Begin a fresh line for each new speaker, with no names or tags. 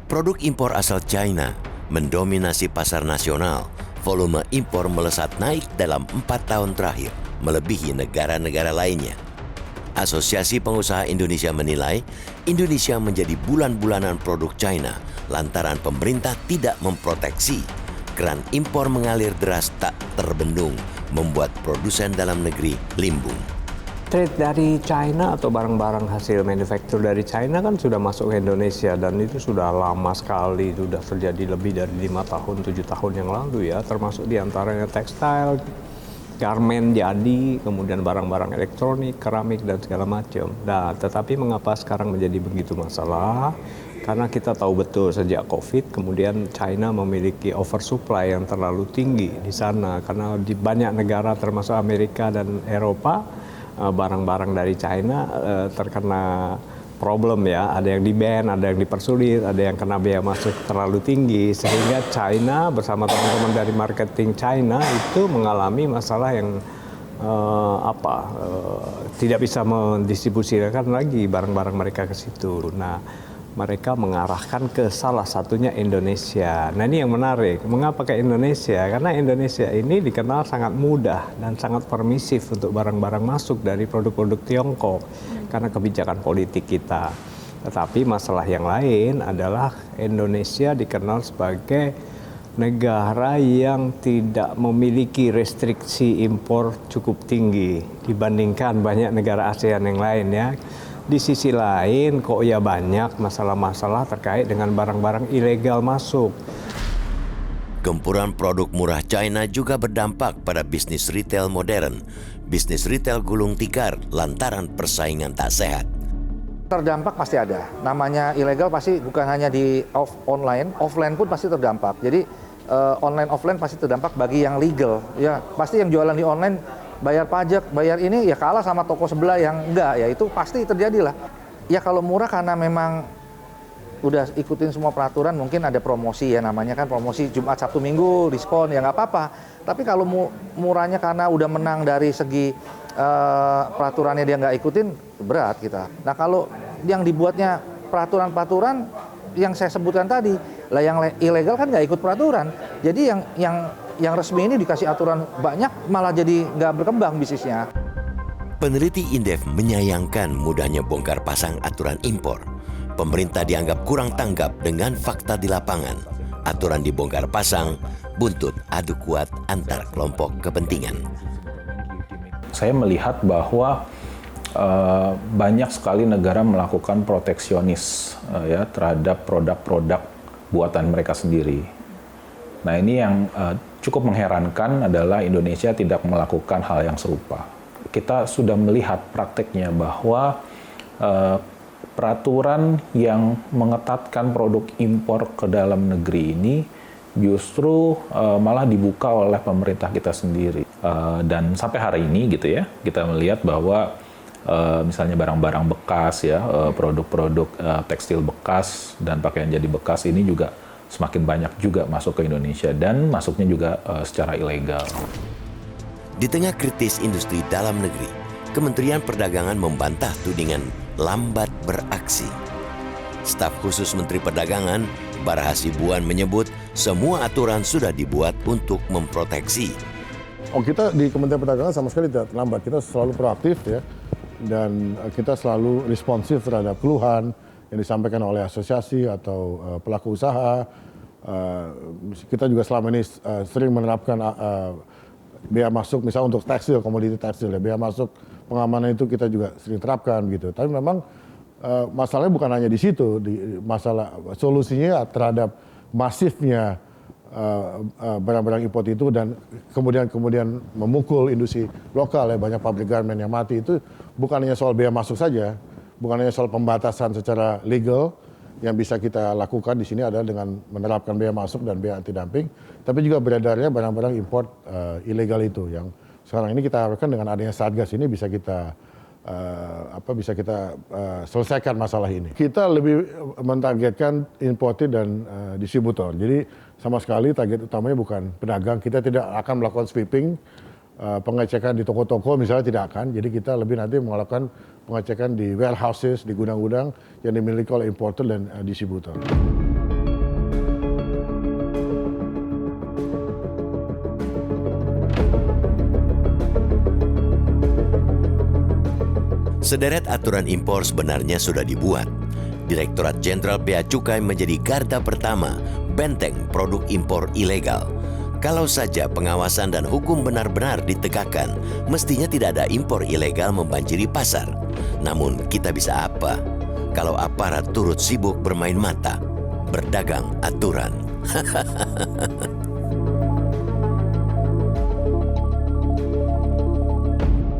Produk impor asal China mendominasi pasar nasional. Volume impor melesat naik dalam 4 tahun terakhir, melebihi negara-negara lainnya. Asosiasi Pengusaha Indonesia menilai Indonesia menjadi bulan-bulanan produk China lantaran pemerintah tidak memproteksi. Keran impor mengalir deras tak terbendung, membuat produsen dalam negeri limbung.
Trade dari China atau barang-barang hasil manufaktur dari China kan sudah masuk ke Indonesia dan itu sudah lama sekali, sudah terjadi lebih dari 5 tahun, 7 tahun yang lalu ya, termasuk diantaranya tekstil, garment jadi, kemudian barang-barang elektronik, keramik dan segala macam. Nah, tetapi mengapa sekarang menjadi begitu masalah? Karena kita tahu betul sejak COVID, kemudian China memiliki oversupply yang terlalu tinggi di sana karena di banyak negara termasuk Amerika dan Eropa barang-barang dari China terkena problem ya, ada yang di-ban, ada yang dipersulit, ada yang kena biaya masuk terlalu tinggi, sehingga China bersama teman-teman dari marketing China itu mengalami masalah yang tidak bisa mendistribusikan lagi barang-barang mereka ke situ. Nah, mereka mengarahkan ke salah satunya Indonesia. Nah, ini yang menarik. Mengapa ke Indonesia? Karena Indonesia ini dikenal sangat mudah dan sangat permisif untuk barang-barang masuk dari produk-produk Tiongkok karena kebijakan politik kita. Tetapi masalah yang lain adalah Indonesia dikenal sebagai negara yang tidak memiliki restriksi impor cukup tinggi dibandingkan banyak negara ASEAN yang lain ya. Di sisi lain kok ya banyak masalah-masalah terkait dengan barang-barang ilegal masuk.
Gempuran produk murah China juga berdampak pada bisnis retail modern. Bisnis retail gulung tikar lantaran persaingan tak sehat.
Terdampak pasti ada. Namanya ilegal pasti bukan hanya di online, offline pun pasti terdampak. Jadi online offline pasti terdampak bagi yang legal. Ya pasti yang jualan di online bayar pajak, bayar ini ya kalah sama toko sebelah yang enggak, ya itu pasti terjadi lah. Ya kalau murah karena memang udah ikutin semua peraturan, mungkin ada promosi ya, namanya kan promosi Jumat, Sabtu, Minggu, diskon ya nggak apa-apa. Tapi kalau murahnya karena udah menang dari segi peraturannya dia nggak ikutin, berat kita. Nah kalau yang dibuatnya peraturan-peraturan yang saya sebutkan tadi, lah yang ilegal kan nggak ikut peraturan. Jadi yang resmi ini dikasih aturan banyak, malah jadi nggak berkembang bisnisnya.
Peneliti Indef menyayangkan mudahnya bongkar pasang aturan impor. Pemerintah dianggap kurang tanggap dengan fakta di lapangan. Aturan dibongkar pasang, buntut adu kuat antar kelompok kepentingan.
Saya melihat bahwa banyak sekali negara melakukan proteksionis ya terhadap produk-produk buatan mereka sendiri. Nah ini yang cukup mengherankan adalah Indonesia tidak melakukan hal yang serupa. Kita sudah melihat prakteknya bahwa peraturan yang mengetatkan produk impor ke dalam negeri ini justru malah dibuka oleh pemerintah kita sendiri. Dan sampai hari ini gitu ya, kita melihat bahwa misalnya barang-barang bekas ya, produk-produk tekstil bekas dan pakaian jadi bekas ini juga semakin banyak juga masuk ke Indonesia dan masuknya juga secara ilegal.
Di tengah kritis industri dalam negeri, Kementerian Perdagangan membantah tudingan lambat beraksi. Staf khusus Menteri Perdagangan, Bara Hasibuan menyebut semua aturan sudah dibuat untuk memproteksi.
Kita di Kementerian Perdagangan sama sekali tidak terlambat, kita selalu proaktif ya, dan kita selalu responsif terhadap keluhan yang disampaikan oleh asosiasi atau pelaku usaha. Kita juga selama ini sering menerapkan bea masuk, misalnya untuk tekstil, komoditi tekstil ya, bea masuk pengamanan itu kita juga sering terapkan gitu. Tapi memang masalahnya bukan hanya di situ, masalah solusinya terhadap masifnya barang-barang import itu dan kemudian memukul industri lokal ya, banyak pabrik garment yang mati, itu bukan hanya soal bea masuk saja, bukan hanya soal pembatasan secara legal yang bisa kita lakukan di sini adalah dengan menerapkan bea masuk dan bea anti dumping, tapi juga beredarnya barang-barang import ilegal itu yang sekarang ini kita harapkan dengan adanya Satgas ini bisa kita selesaikan masalah ini. Kita lebih mentargetkan importer dan distributor. Jadi sama sekali target utamanya bukan pedagang. Kita tidak akan melakukan sweeping, pengecekan di toko-toko misalnya tidak akan. Jadi kita lebih nanti melakukan pengecekan di warehouses, di gudang-gudang yang dimiliki oleh importer dan distributor.
Sederet aturan impor sebenarnya sudah dibuat. Direktorat Jenderal Bea Cukai menjadi garda pertama benteng produk impor ilegal. Kalau saja pengawasan dan hukum benar-benar ditegakkan, mestinya tidak ada impor ilegal membanjiri pasar. Namun kita bisa apa kalau aparat turut sibuk bermain mata, berdagang aturan?